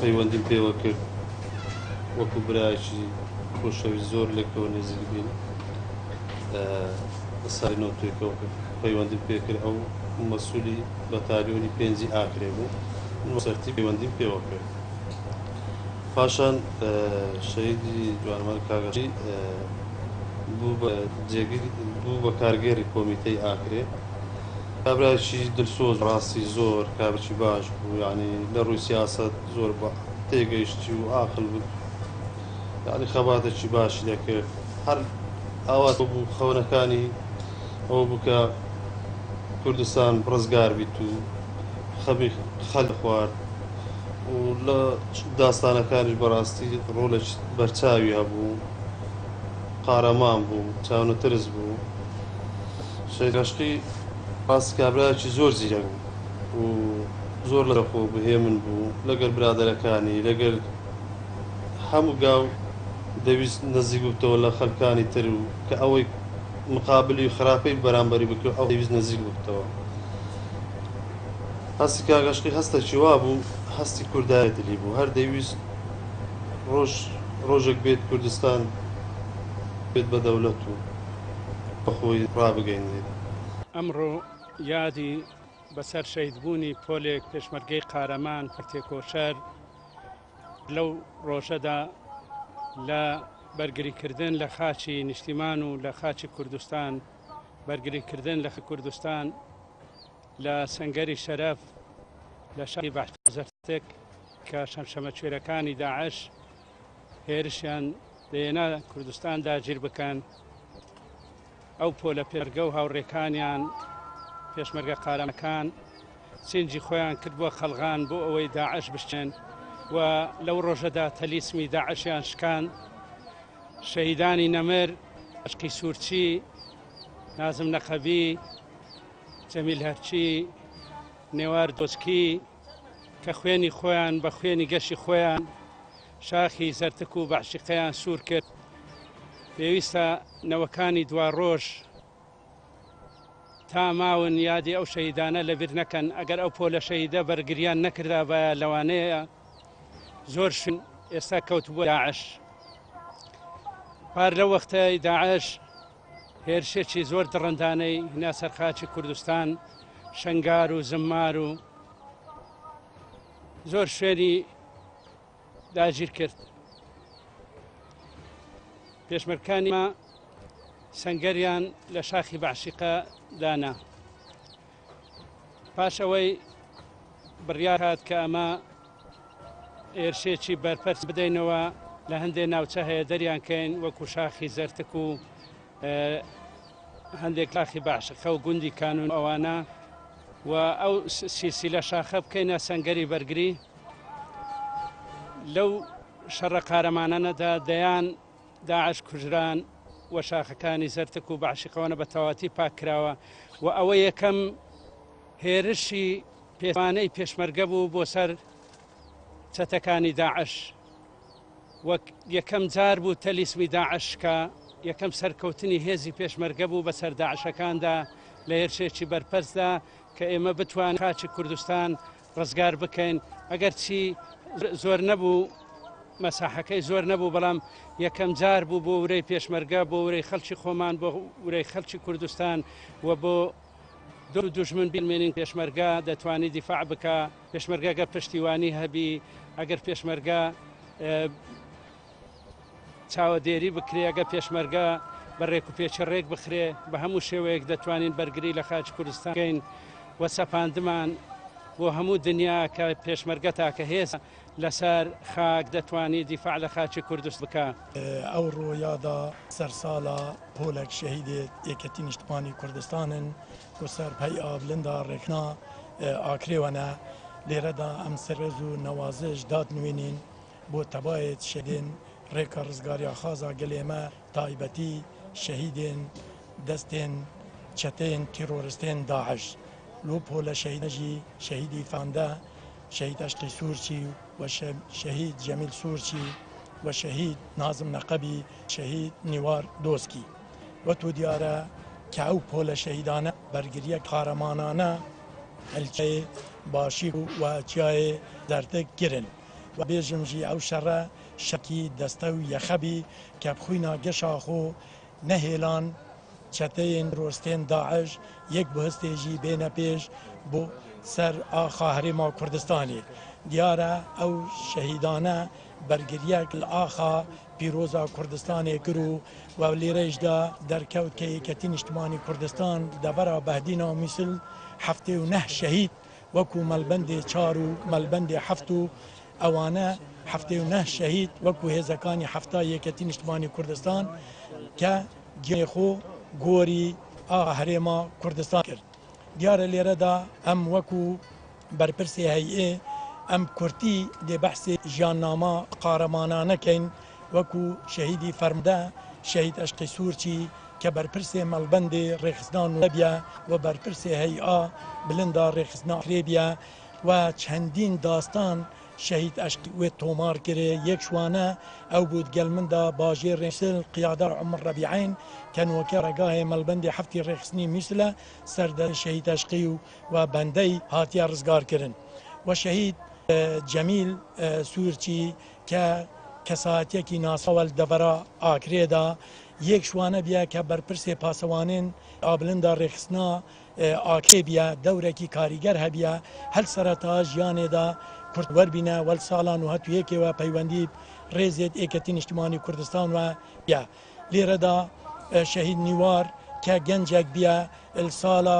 پەیوەندیم پێوە کرد وەکو برایکی خۆشەویست زۆر لێکەوە نێزیک بین لە ساڵی 91 پەیوەندیم پێ کرد ئەو مەسئولی بەتالیۆنی پێنجی ئاکرێ بوو سەرتی پەیوەندیم پێوە کرد پاشان شەهیدی جوانمەر کاگەشی بوو بە کارگێری کۆمیتەی ئاکرێ کابراکی دلسۆز ڕاستی زۆر کابرکی باش بوو یعنی لە ڕووی سیاسەت زۆر تێگەیشتی و ئاقل بوو یعنی خەباتێکی باشی دەکرد هەر ئاوات بوو خەونەکانی ئەوە بوو کە کوردستان ڕزگار بیت و خەمی خەلک خوارد و لە داستانەکانیش بەڕاستی ڕۆڵێک بەرچاوی هەبوو قارەمان بوو چاونەترس بوو شەید عەشقی ڕاستی کابراایکی زۆر زیرەک بوو و زۆر لەخۆ بهێمن بوو لەگەڵ برادەرەکانی لەگەڵ هەموو گاو دەویست نزیک بووتەوە لە خەڵکانی تر و کە ئەوەی مقابلی خراپەی بەرامبەری بکرد ئەو دەویست نزیک بووتەوە هەستی کاگەشقی هەستێکی وا بوو هەستی کوردایەتی بوو هەر دەویست ڕۆژێک بێت کوردستان بێت بە دەوڵەت و بەخۆی ڕابگەیەنێت ئەمڕۆ یادی بەسەر شەیدبوونی پۆلێک پێشمەرگەی قارەمان پەرتێکۆشەر لەو ڕۆژەدا لە بەرگریکردن لە خاچی نیشتیمان و لە خاچی کوردستان بەرگریکردن لە کوردستان لە سەنگەری شەرەف لە شاری بەحزەرتێک کە شەمشەمەکوێرەکانی داعش هێرشیان دێنا کوردستان داگیر بکەن ئەو پۆلە پێرگە و هاوڕێکانیان پێشمەرگە قارەمەکان سینجی خۆیان کرد بۆ خەڵغان بۆ ئەوەی داعش بشتێن و لەو ڕۆژەدا تەلیسمی داعشیان شکان شەهیدانی نەمر عەشقی سوورچی نازم نەقەبی جەمیل هەرچی نێوار دۆسکی کە خوێنی خۆیان بە خوێنی گەشی خۆیان شاخی زەرتک و بەعشیقەیان سوور کرد پێویستە نەوەکانی دوا ڕۆژ تا ماون یادی ئەو شەهیدانە لەبیر نەکەن ئەگەر ئەو پۆلە شەهیدە بەرگریان نەکردا بە لەوانەیە زۆر شن ئێستا کەوت بۆ داعش پار لە وەختەی داعش هێرشێکی زۆر دڕندانەی هینا سەرخاچی کوردستان شەنگار و زمار و زۆر شوێنی داگیر کرد پێشمەرگەکانی ما سەنگەریان لە شاخی بەعشیقە دانا پاش ئەوەی بڕیار هات کە ئەمە ئێرشێکی بەرپەرس بدەینەوە لە هەندێک ناوچە هەیە دەریان کەین وەکو شاخی زەرتک و هەندێک لاخی بەعشیقە و گوندی کانون ئەوانە و ئەو سیلسیلە شاخە بکەینە سەنگەری بەرگری لەو شەڕە قارەمانەدا دەیان داعش کوژران و شاخەکانی زەرتک و بەعشیقەوانە بە تەواتی پاکراوە و ئەوە یەکەم هێرشی پێوانەی پێشمەرگە بوو بۆ سەر چەتەکانی داعش وەک یەکەم جار بوو تەلیسمی داعش کە یەکەم سەرکەوتنی هێزی پێشمەرگە بوو بەسەر داعشەکاندا لە هێرشێکی بەرپەرسدا کە ئێمە بتوان خاچی کوردستان ڕزگار بکەین ئەگەر چی زۆر نەبوو مەساحەکەی زۆر نەبوو بەڵام یەکەم جار بوو بۆ ورەی پێشمەرگە بۆ ورەی خەڵکی خۆمان بۆ ورەی خەڵکی کوردستان و بۆ دوژمن بیلمێنین پێشمەرگە دەتوانێت دیفاع بکە پێشمەرگەگە پشتیوانی هەبی ئەگەر پێشمەرگە چاوەدێری بکرێ ئەگە پێشمەرگە بە ڕێک و پێچە ڕێک بخرێ بە هەموو شێوەیەک دەتوانین بەرگری لە خاچ کوردستان بکەین و سەپاندمان بۆ هەموو دنیا کە پێشمەرگە تاکە هێز لەسەر خاک دەتوانێت دیفاع لە خاچی کوردست بکە ئەو ڕۆیادا سەرساڵە پۆلێک شەهیدێت یەکەتی نیشتمانی کوردستانن و سەر پەی ئاڤلندا ڕێکنا ئاکرێوەنە لێرەدا ئەم سەرێز و نەوازش داد نوێنین بۆ تەبایەت شەدێن ڕێکە ڕزگاریا خازا گەلێمە تایبەتی شەهیدێن دەستێن چەتێن تیرۆریستێن داعش لۆ پۆلە شەهیدەژی شەهیدی فاندە شهید عشقی سورچی و شهید جمیل سورچی و شهید نازم نقبی شهید نیوار دوسکی و تو دیاره که او پول شهیدانه برگریه قهرمانانه هلچه باشی و چیای زرتک گرن و بێژم ژی ئەو شەڕە شەکی دەستە و یەخەبی کە بخوینە گەشاخۆ نەهێلان چەتەیەن ڕۆستێن داعش یەک بەهستێژی بێنە پێش بۆ سەر ئاخا هەرێما کوردستانی دیارە ئەو شەهیدانە بەرگریەک لە ئاخا پیرۆزا کوردستانێ کرد و لێرەشدا دەرکەوت کە یەکەتی نیشتمانی کوردستان دەبەرە بەهدینا و میسل هەفتێ و نەه شەهید وەکو مەلبەندێ چار و مەلبەندێ هەفت و ئەوانە هەفتێ و نەه شەهید وەکو هێزەکانی هەفتا یەکەتی نیشتمانی کوردستان کە گێخۆ گۆری ئاخا هەرێما کوردستان کرد دیارە لێرەدا ئەم وەکو بەرپرسێ هەیئێ ئەم کورتی دێ بەحسێ ژیاننامە قارەمانانەکەین وەکو شەهیدی فەرمدە شەهید ئەشقی سوورچی کە بەرپرسێ مەلبەندێ ڕێخستان و لەبیە و بەرپرسێ هەیئا بلندا ڕێخستنا فرێبیە و چەندین داستان شەهید ئەشقی وێ تۆمار کرێ یەک شوانە ئەو بود گەلمندا باژێ ڕێسل قیادار عمر ڕەبیعین کەنوەکە ڕێگاهێ مەلبەندی هەفتی ڕێخستنی میسلە سەردە شەهید ئەشقی و بەندەی هاتیە ڕزگارکردن و شەهید جەمیل سوورچی کە کەساتێکی ناسەوەل دەبەرە ئاکرێدا یەک شوانە بیا کە بەرپرسێ پاسەوانێن ئابلندا ڕێخستنا ئاکرێ بیە دەورێکی کاریگەر هەبیە هەل سەرەتا ژیانێدا کورد وەربینە وەل ساڵان و هەتوویەکێوە پەیوەندی ڕێزێت ئێکەتی نیشتمانی کوردستان وە بیا لێرەدا شەهید نیوار کە گەنجێک بیە ساڵە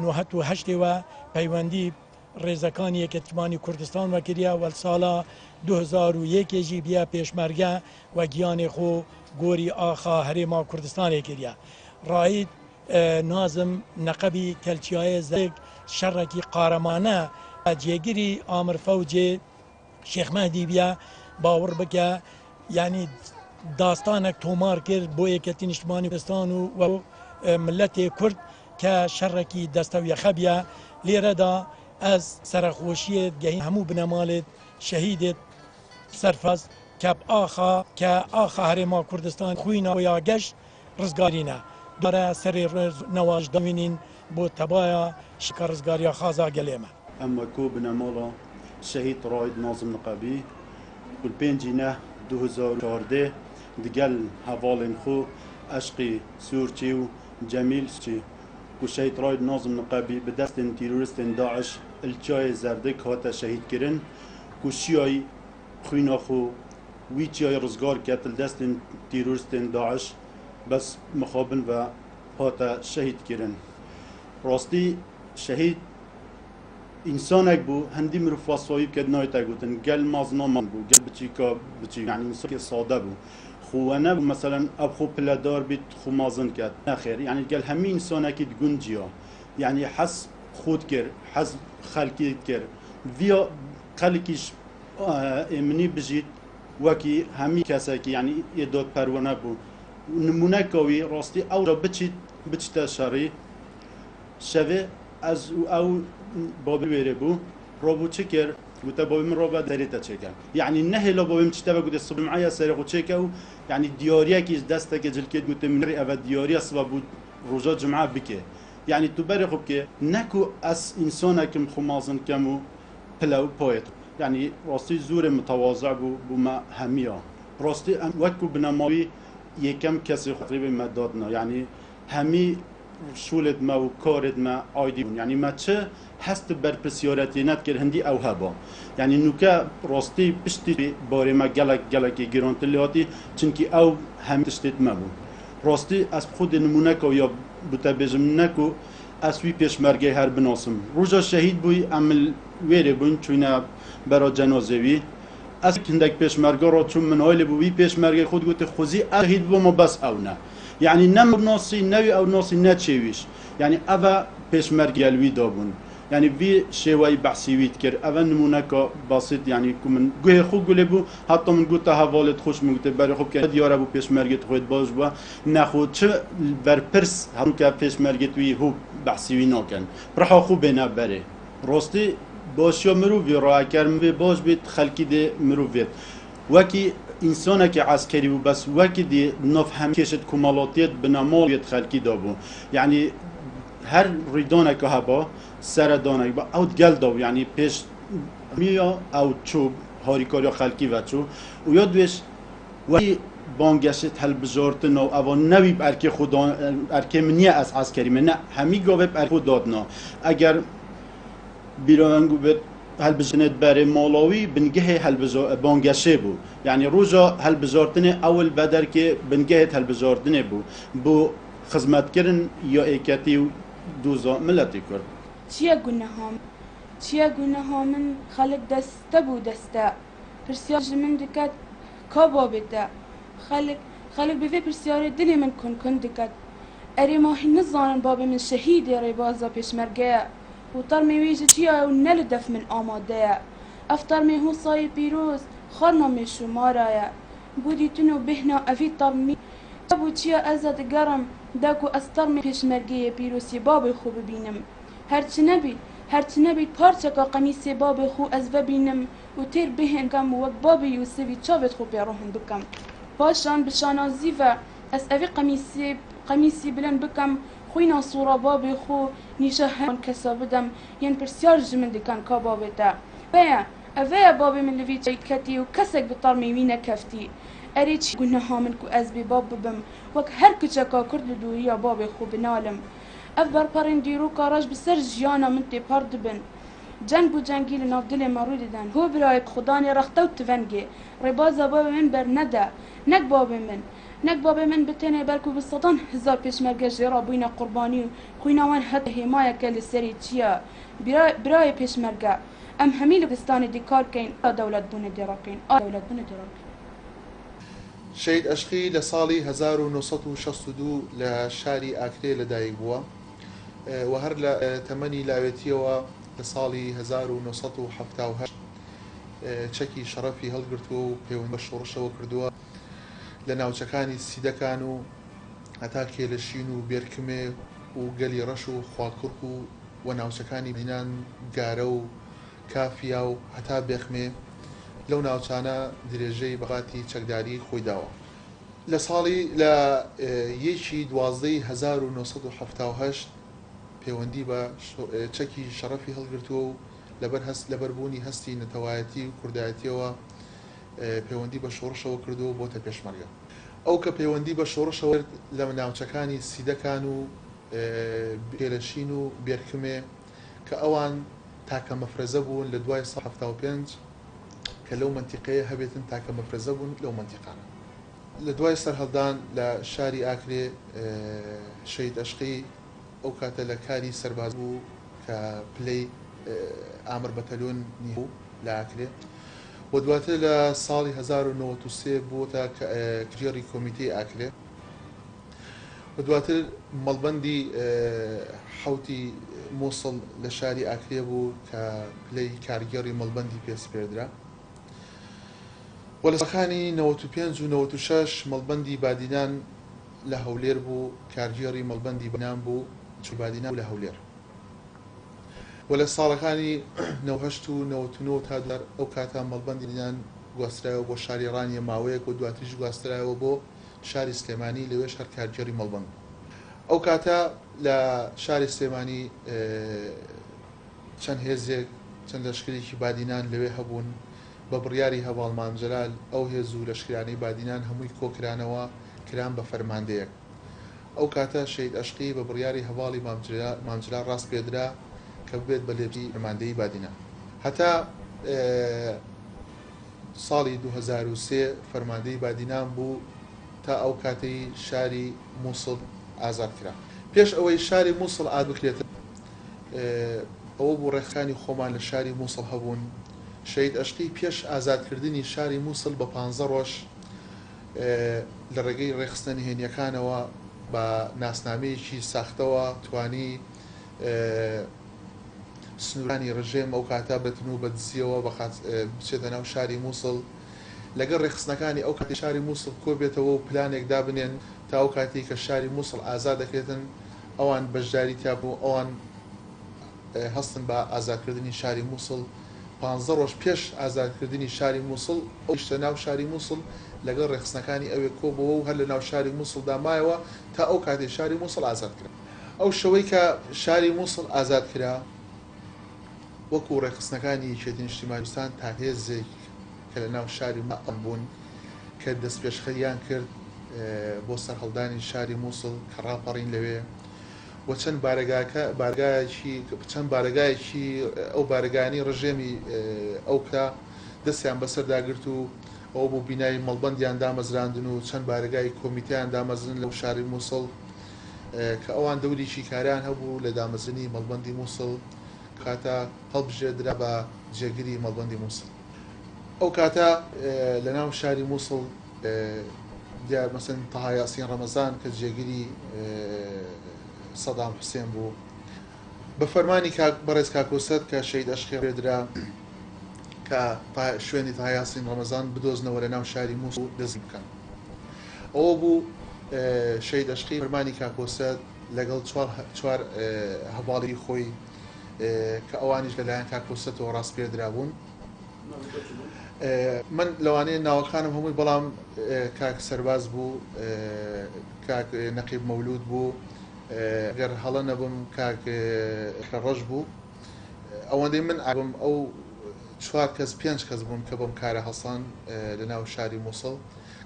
1970ەوە پەیوەندی ڕێزەکانی یەکەتیمانی کوردستان وەکریا وەل ساڵە 2001 بیا پێشمەرگە و گیانی خۆ گۆری ئاخا هەرێما کوردستانێ کردیا ڕاید نازم نەقەبی کەلچیایە زەک شەڕێکی قارەمانە جێگیری ئامر فەوجێ شێخ مەهدی بیا باوەڕ بکە یعنی داستانێک تۆمار کرد بۆ یەکەتی نیشتمانی کوردستان و ملەتێ کورد کە شەڕێکی دەستە و یەخەبیە لێرەدا ئەس سەرخۆشیێت گەهی هەموو بنەماڵێت شەهیدێت سەرفەز کە ئاخا هەرێما کوردستان خوینەوە یا گەشت ڕزگارینە دارە سەرێ ڕێز نەواژ دەوینین بۆ تەبایە شکە ڕزگاریە خازا گەلێمە ئەمە کۆ بنەماڵە شەهید ڕاید نازم نقەبی پێنجینە 2014 دگەل هەواڵێن خۆ ئەشقی سوورچی و جەمیلچی و شەهید ڕاید نازم نقەبی بە دەستێن تیرۆریستên داعش ئەلچایê zerdek hate şehîdkirin ku şiyayî xwîna xwe wî çiyayê rizgar ket li destên tîrorîstên Daeş bes mixabin ve hate şehîdkirin. Rastî şehîd însanek bû hendî mirov fasayî ket nayê te gotin gel maznaman bû gel biçîka biçî yani însanekî sade bû. Xwe we nebû meselen ev xwe piledar bît xwe mazin ket nexêr yani gel hemî însanekî digund ciya yani hez خود کر حز خلقی کر ویا خلقیش امنی بجید وکی همی کسی که یعنی اداد پروانه بود نمونه کوی راستی او را بچید شری شوه از او بابی ویره بو رابو چه کر گوته بابی من رابو دریتا چه کن یعنی نه لا بابی من چطور گوته صبح معایا سری خود چه کو یعنی دیاریه که دسته که جلکت گوته من ری اول دیاریه سبب بود روزا جمعه بکه يعني تبرر خب که نکو از انسان کم خمازن کمو پلو پایت يعني راستی زور متواضع بو ما همیا راستی وکو بنمایی یکم کسی خطری به مدادنا يعني همی شولد ما و کارد ما عادی يعني ما چه هست بر پرسیارتی ند کر هندی او هبا يعني نوکا راستی پشتی باره ما گلک گرانتلیاتی چنکی او هم تشتید ما بو راستی از خود نمونه که یا بوده بجم نکو اسوی پیشمرگه هر بناسم روزا شهید بوی عمل ویره بوین چونه برا جنازوی از کندک پیشمرگه را چون منایل بوی پیشمرگه خود گوته خوزی شهید بو ما بس او نه یعنی نم ناسی نوی او ناسی نچویش یعنی اوه پیشمرگه الوی دابون یعنی وی شوی بحثی وید کر اول نمونه که بسیط یعنی که من گوه خوب گله بو حتی من گوته حوالت خوش میگوته برای خوب که دیاره بو پیشمرگت خود باش بو نخود چه برپرس هم که پیشمرگت وی هو بحثی وی ناکن برای خوب نه بره راستی باشیا مروی راه کرم باش بید خلقی ده مرویت وکی انسان که عسکری بو بس وکی دی نفهم کشت کمالاتیت بنمالیت خلقی دابو یعنی هر ریدانه که هبا سردانه با اوت گل داو یعنی پیش میا او چوب هاریکاریا خلکی و چو و یا دوش وی بانگشت هل بزارتن و اوان نوی برکه خدا برکه منیه از عسکری من نه همی گاوه برکه خدادنا اگر بیرانگو به هل بزنت بر مالاوی بنگه هل بانگشه بو یعنی روزا هل بزارتن اول بدر که بنگه هل بزارتن بو خدمت کردن یا ایکتی و دوزا ملتی کرد چیه گناه من خلق دسته بو دسته پرسیار من دکت کابا بده خلق به پرسیار دل من کن دکت اری ماهی نزانن باب من شهید ری بازا پیشمرگه و طر میویج چیه و نل دف من آماده افتر می هو سای پیروز خارنا می شمارایه بودی تنو بهنا افی طر می بو چیه ازد گرم داکو استر می پیشمرگه پیروزی باب خوب بینم هرچی نبید پارچکا قمیص باب خو از ببینم و تیر بهنگم و باب یوسفی چاوت خو پیروهم بکم پاشان بشانازی و از اوی قمیصی بلن بکم خوینا صورا باب خو نیشه همان کسا بدم ین پرسیار جمن دکن کا بابتا اوه باب من لوی چای کتی و کسک بطار میوینه کفتی اری چی گناه من کو از بی باب ببم وک هر کچکا کرد لدویا باب خو بنالم اف برپرین دیرو کاراج بسر جیانا من تی پرد بن جنگ بو جنگی لناف دل مرو دیدن هو برای خدانی رخته و تونگی ربازا باب من بر نده نک باب من بتنه برکو بصدان هزار پیشمرگه جرا بوین قربانی خوینا وان حتی حمایه کل سری چیا برای پیشمرگه ام همیل دستان دیکار کین دولت بونه دیراکین شهید عشقی لساڵی 1962 لە شاری ئاکرێ لەدایک بووە و هەر لە تەمەنی لاوێتیەوە لە ساڵی 1970 چەکی شەڕەفی هەڵگرتووە و پەیوەند بە شۆڕشەوە کردووە لە ناوچەکانی سیدەکان و هەتا کێلەشین و بێرکمێ و گەلی ڕەش و خواکڕک و ناوچەکانی بینان گارە و کافیا و هەتا بێخمێ لەو ناوچانە درێژەی بەغاتی چەکداری خۆی داوە لە ساڵی لە 1970 پەیوەندی بە چەکی شەڕەفی هەڵگرتووە و لەبەربوونی هەستی نەتەوایەتی و کوردایەتیەوە پەیوەندی بە شۆڕشەوە کردووە بۆتە پێشمەرگە ئەو کە پەیوەندی بە شۆڕشەوە لە ناوچەکانی سیدەکان و پێلەشین و بێرکمێ کە ئەوان تاکە مەفرەزە بوون لە دوای 1975 کە لەو منتیقەیە هەبێتن تاکە مەفرەزە بوون لەو منتیقانە لە دوای سەرهەڵدان لە شاری ئاکرێ شەهید عەشقی ئەو کاتە لە کاری سەرباز بوو کە پلەی ئامر بەتەلۆن بوو لە ئاکرێ و دواتر لە ساڵی 1993 بووە کژێڕی کۆمیتەی ئاکرێ و دواتر مەڵبەندی حوتی مووسڵ لە شاری ئاکرێ بوو کە پلەی کارگەڕی مەڵبەندی پێسپێدرا و لە ساڵەکانی 95 و 96 مەڵبەندی بادینان لە هەولێر بوو کارگێڕی مەڵبەندی بەنام بوو بادینان لە هەولێر و لە ساڵەکانی 98 و 99 تا دوار ئەو کاتە مەڵبەندی بادینان گواسترایەوە بۆ شاری ڕانیە ماوەیەک و دواتریش گواسترایەوە بۆ شاری سلێمانی لەوێش هەر کارگێڕی مەڵبەند ئەو کاتە لە شاری سلێمانی چەند هێزێک چەند لەشکرێکی بادینان لەوێ هەبوون بە بڕیاری هەواڵ مامجلال ئەو هێز و لەشکرانەی بادینان هەمووی کۆکرانەوە کران بە فەرماندەیەک ئەو کاتە شەهید عەشقی بە بڕیاری هەواڵی مامجلال ڕاست پێدرا کە ببێت بە لێبی فەرماندەیی بادینان هەتا ساڵی 2003 فەرماندەی بادینان بوو تا ئەو کاتەی شاری مووسڵ ئازاد کرا پێش ئەوەی شاری مووسڵ ئازاد بکرێتە ئەوە بوو ڕێخەکانی خۆمان لە شاری مووسڵ هەبوون شەهید عەشقی پێش ئازادکردنی شاری مووسڵ بە 15 ڕۆژ لە ڕێگەی ڕێخستنە نهێنیەکانەوە بە ناسنامەیەکی ساختەوە توانی سنوورانی ڕژێم ئەو کاتە بێتن و بە دزیەوە بچێتە ناو شاری مووسڵ لەگەڵ ڕێخستنەکانی ئەو کاتی شاری مووسڵ کۆ بێتەوە و پلانێک دابنێن تا ئەو کاتی کە شاری مووسڵ ئازاد دەکرێتن ئەوان بەشداری تیابوو ئەوان هەستن بە ئازادکردنی شاری مووسڵ 15 ڕۆژ پێش ئازادکردنی شاری مووسڵ ئەو شتە ناو شاری مووسڵ لەگەڵ ڕێخستنەکانی ئەوێ کۆبەوە و هەر لە ناو شاری مووسڵ دامایەوە تا ئەو کاتێ شاری مووسڵ ئازاد کرا ئەو شەوەی کە شاری مووسڵ ئازاد کرا وەکو ڕێخستنەکانی یەکێتی نیشتیمانیستان تا هێزێک کە لە ناو شاری مەقەم بوون کە دەست پێشخەریان کرد بۆ سەرهەڵدانی شاری مووسڵ کە ڕاپەڕین لەوێ و چەند بارگایەکی ئەو بارگانی ڕژێمی ئەو کە دەستیان بەسەرداگرت و ئەو بوو بینایی مەڵبەندیان دامەزراندن و چەند بارگای کۆمیتیان دامەزن لەو شاری مووسڵ کە ئەوان دەوری شیکاریان هەبوو لە دامەزنی مەڵبەندی مووسڵ کاتە هەڵبژێدرا بە جێگیری مەڵبەندی مووسڵ. ئەو کاتە لە ناو شاری مووسڵ دیار مەسەن تەها یاسین ڕەمەزان کە جێگیری سەدام حوسێن بوو بە فەرمانی بەڕێز کاکۆسەد کە شەید ئەشقی ڕێدرا کە شوێنی تەها یاسین ڕەمەزان بدۆزنەوە لە ناو شاری مووسڵ دەست بکەن. ئەوە بوو شەید ئەشقی فەرمانی کاکۆسەد لەگەڵ چوار هەواڵی خۆی کە ئەوانیش لەلایەن کاکۆسەتەوە ڕاست پێدرا بوون. من لەوانەیە ناوەکانم هەمووی بەڵام کاک سەرباز بوو، کاک نەقیب مەولود بوو، گەر هەڵە نەبم کاک ڕەش بوو. ئەوەندەی من ئابم ئەو 4 کەس 5 کەس بوون کە بەم کارە هەڵسان لە ناو شاری مووسڵ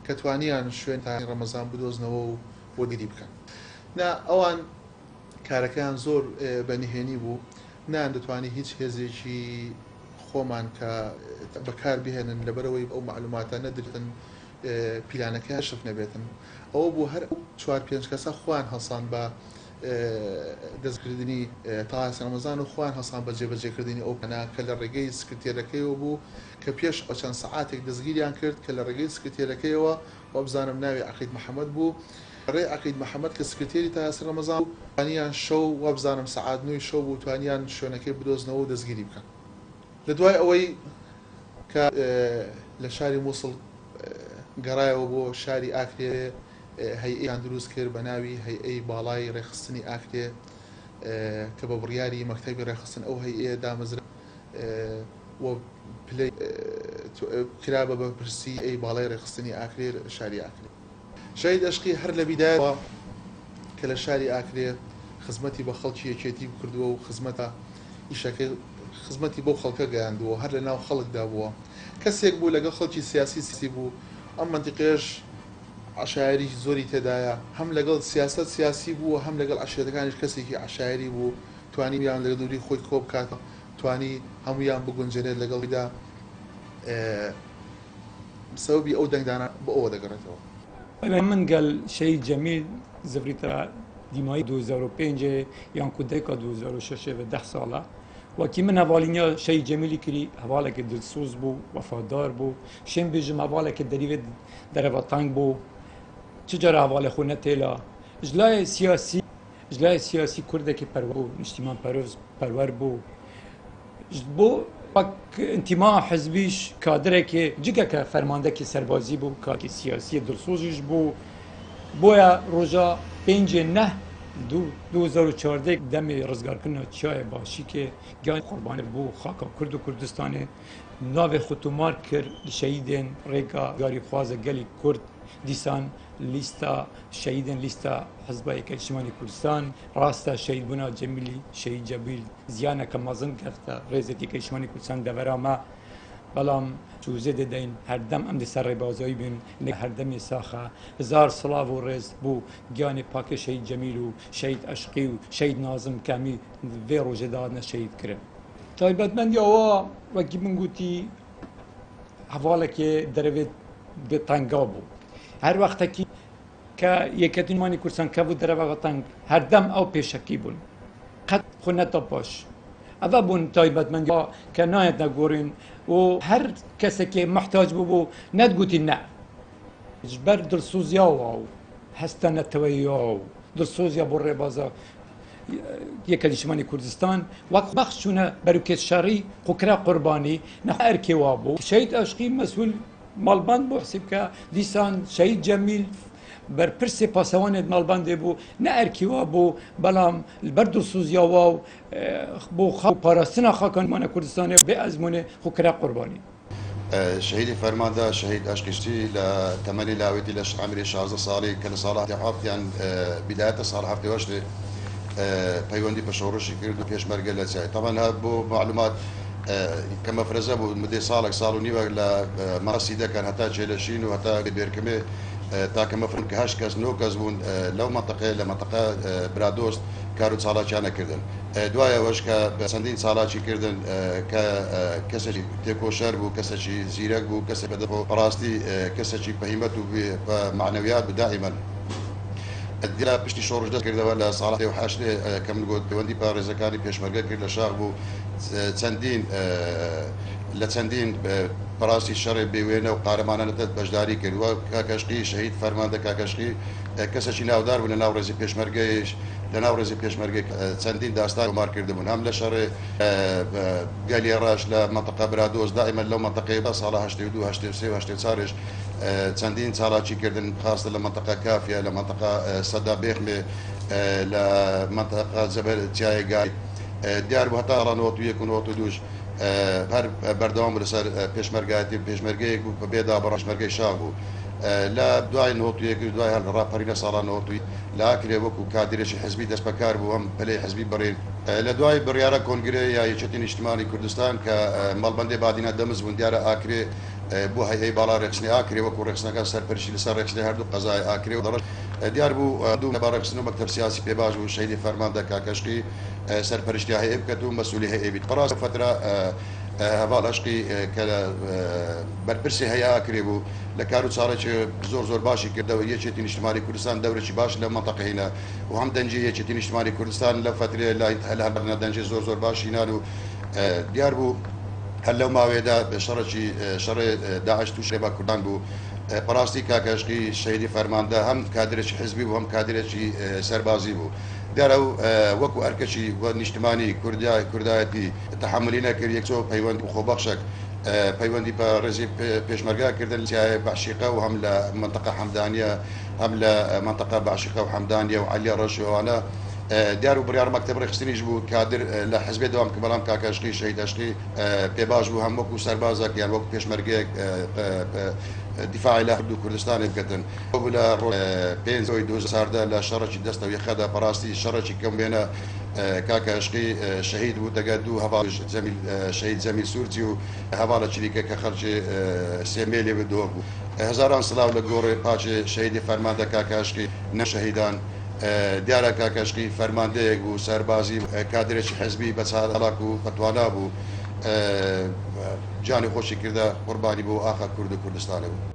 کە توانیان شوێن تا ڕەمەزان بدۆزنەوە و وەگیری بکەن. ئەوان کارەکەیان زۆر بەنهێنی بوو، نان دەتوانی هیچ هێزێکی خۆمان کە بەکار بهێنن لەبەرەوەی ئەو معلوماتە نەدرتن پیلانەکە شف نەبێتن. ئەوە بوو هەر 4-5 کەسە خوان هەڵسان بە دەستکردنی تەها یاسین ڕەمەزان و خوان هەڵسان بە جێبەجێکردنی ئەو پەنا کە لە ڕێگەی سکرتێرەکەیەوە بوو کە پێش چەند سەعاتێک دەستگیریان کرد کە لە ڕێگەی سکرتێرەکەیەوە وەبزانم ناوی عەقید محەممەد بوو. ڕێ عەقید محەممەد کە سکرتێری تەها یاسین ڕەمەزان بوو توانیان شەو وەبزانم سەعات 9 شەو بوو توانیان شوێنەکەی بدۆزنەوە و دەستگیری بکەن. لە دوای ئەوەی کە لە شاری مووسڵ گەڕایەوە بۆ شاری ئاکرێ هەیئەیان دروست کرد بە ناوی هەیئەی باڵای ڕێخستنی ئاکرێ کە بە بڕیاری مەکتەبی ڕێخستن ئەو هەیئەیە دامەزرا پلەی کرابە بە پرسی ئەی باڵای ڕێخستنی ئاکرێ شاری ئاکرێ. شەید ئەشقی هەر لە بیدایەوە کە لە شاری ئاکرێ خزمەتی بە خەڵکی یەکێتی کردووە و خزمەتە ئیشەکەی خزمەتی بۆ خەڵکە گەیاندووە هەر لە ناو خەڵکدا بووە. کەسێک بوو لەگەڵ خەڵکی سیاسی بوو. ئەم منتیقێش عشایری زۆری تێدایە، هەم لەگەڵ سیاست سیاسی بوو هەم لەگەڵ عشێرەکانیش کەسێکی عشایری بوو توانی یان لە دووری خۆی کۆ بکاتە توانی هەمویان بگونجێنێت لەگەڵیدا سەبەبی ئەو دەنگدانە بۆ ئەوە دەگەڕێتەوە. من قال شيء جميل زفريتا ديماي 2005 يان كوديكا 2006 و 10 ساله وكي من هوالينيا شيء جميل كري هوالك دلسوز بو وفادار بو شين بيجم هوالك دريفت درفتانك بو تجار هوالك خونه تيلا جلاي سياسي كردكي پرو اجتماع پرور بو بو وك انتماع حزبيش كادرك جيكا كفرماندك سربازي بو كاكي سياسي دلسوزش بويا روجا 2014 دمی رزگار کردن چای باشی که گیان قربانی بو خاک کرد و کردستان ناو ختمار کرد شهیدین ریگا گاری خوازه گلی کرد دیسان لیستا شهیدین لیستا حزب اجتماعی کردستان راستا شهید بنا جمیلی شهید جبیل زیانه که مازن کرده ریزتی اجتماعی کردستان دورامه بلام جوزه دین هر دم ام سر بازایی بین هر دم ساخه هزار صلاة و رز بو گیان پاک شهید جمیل و شهید عشقی و شهید ناظم کمی وی روزه دادن شهید کرد. تایبت من یا وکی من گویی حواله که دروید به تنگا بو هر وقت که یکتین مانی کردستان که بود دروید تنگ هر دم او پیشکی بون قد خونتا باش اول بون تایبت من یا که نایت نگورین و هر کسی که محتاج بو ندگوتی نه جبر دلسوزیا و هستا نتویا و دلسوزیا بر بازا یک اجتماعی کردستان وقت بخشونه بروکت شری خکرا قربانی نه ارکی وابو شهید عشقی مسئول مالبند بو حسب که دیسان شهید جمیل بر پرس پاسوان مالبند بو نه ارکی وابو بلام البرد سوزیا و بو خو پاراستنا خاکان من کردستان به ازمونه خکرا قربانی شهيد فرماندا شهيد اشقشتي لتمني لاويدي لش عمري 16 صالي كل صالح حافظ يعني بدايه صالح حافظ وشري پیوندی به شورشی کرد و پیشمرگه لسه طبعا هذا بو معلومات کە مەفرەزە بوو مدەی ساڵێک ساڵ و نیوە لە ماسی دەکەن هەتا چێلەشین و هەتا بێرکمێ تاکە مەفرن کە 8 کەس 9 کەس بوون لەو مەنتەقەیە لە مەنتەقە برادۆست کار و چالاکیان نەکردن دوایەوەش کە چەندین ساڵاتی کردن کە کەسێکی تێکۆشەر بوو کەسێکی زیرەک بوو کەسێک بەڕاستی کەسێکی بەهیمەت و معنەویات بدائیمەن دیلا پشتی شۆڕش دەستکردەوە لە ساڵاتی و حاشتێ کە من گوت پەیوەندی پارێزەکانی پێشمەرگە کرد لە شاغ بوو لە چەندین بەڕاستی شەڕێ بێوێنە و قارەمانەتە بەشداری کردووە کاکەشقی شەهید فەرماندە کاکەشقی کەسێکی ناودار بوو لە ناو ڕێزی پێشمەرگەیش لە ناو ڕێزی پێشمەرگەی چەندین داستان مار کردبوون هەم لە شەڕێ گەلی ڕاش لە مەنتەقە برادۆست دائیمەن لەو مەنتەقەی بە ساڵە 82 83 84 چەندین چالاکی کردن خاستە لە مەنتەقە کافیە لە مەنتەقە سەدا بێخمێ لە مەنتەقە جەبەر چایەگای دیار بوو هەتا ڕانەوە و 1 و 92 هەر بەردەوام لەسەر پێشمەرگایەتی پێشمەرگەیەک بوو بێدا بە ڕەشمەرگەی شاغ بوو لە دوای نۆتویەک دوای هەر ڕاپەرینە ساڵان نۆتوی لە ئاکرێ وەکو کادرێکی حزبی دەست بەکار بوو ئەم پلەی حزبی بڕێن لە دوای بڕیارە کۆنگرێ یا یەکێتی نیشتیمانی کوردستان کە مەڵبەندێ بادینە دەمز بوون دیارە ئاکرێ بۆ هەیەی باڵا ڕێکخستنی ئاکرێ وەکو ڕێکخستنەکە سەرپەرشی لەسەر ڕێکخستنی هەردوو قەزای ئاکرێ و دەڕەش دیار بوو دوو لەبارە ڕێکخستن و مەکتەب سیاسی پێباش بوو شەیدی فەرماندە کاکەشقی سەرپەرشتی هەیە بکات و مەسئولی هەیە بیت بەڕاست فترە هەواڵ عشقی کە بەرپرسی هەیە ئاکرێ بوو لە کار و چاڕێکی زۆر باشی کردەوە یەکێتی نیشتیمانی کوردستان دەورێکی باش لە مەنتەقەیە و هەم دەنجی یەکێتی نیشتیمانی کوردستان لە فترێ لای هەلهەبەرنە دەنجی زۆر باشینان و دیار بوو هەر لەو ماوەیەدا شەڕێ داعش تووشێ بە کوردان بوو بەڕاستی کاکەشقی شەیدی فەرماندە هەم کادرێکی حزبی بوو هەم کادرێکی سەربازی بوو دیارە وەکو ئەرکەشی نیشتیمانی کوردایەتی تەحملی نەکرد یەکچۆ پەیوەند و خۆبەخشێک پەیوەندی بە ڕێزی پێشمەرگا کردن لای بەعشیقە و هەم لە مەنتەقە حەمدانیە هەم لە مەنتەقە بەعشیقە و حەمدانیە و عەلیە ڕەشەوانە دیار و بڕیار مەکتەب ڕێکخستنیش بوو کادر لە حزبێ دەوام کە بەڵام کاکەشقی شەهید عشقی پێباش بوو هەم وەکو سەربازێک یان وەکو پێشمەرگەیەک دیفاعی لە هەردوو کوردستانی بکەن بوو لە 5 2010 لە شەڕێکی دەستەوە یەخەدا بەڕاستی شەڕێکی کەم بێنە کاکەشقی شەهید بوو دەگەت دوو هەواڵ شەهید جەمیل سوورچی و هەواڵە چریکە کە خەڵکی سێمێلێ بدۆ بوو هەزاران سڵاو لە گۆڕێ پاچێ شەهیدی فەرماندە کاکەشقی نەشەهیدان دیارە کاکەشقی فەرماندەیەک بوو سەربازی کادرێکی حزبی بە چالاک و بەتوانا بوو جانی خۆشی کردە قوربانی بۆ ئاخا کورد و کوردستانی بوو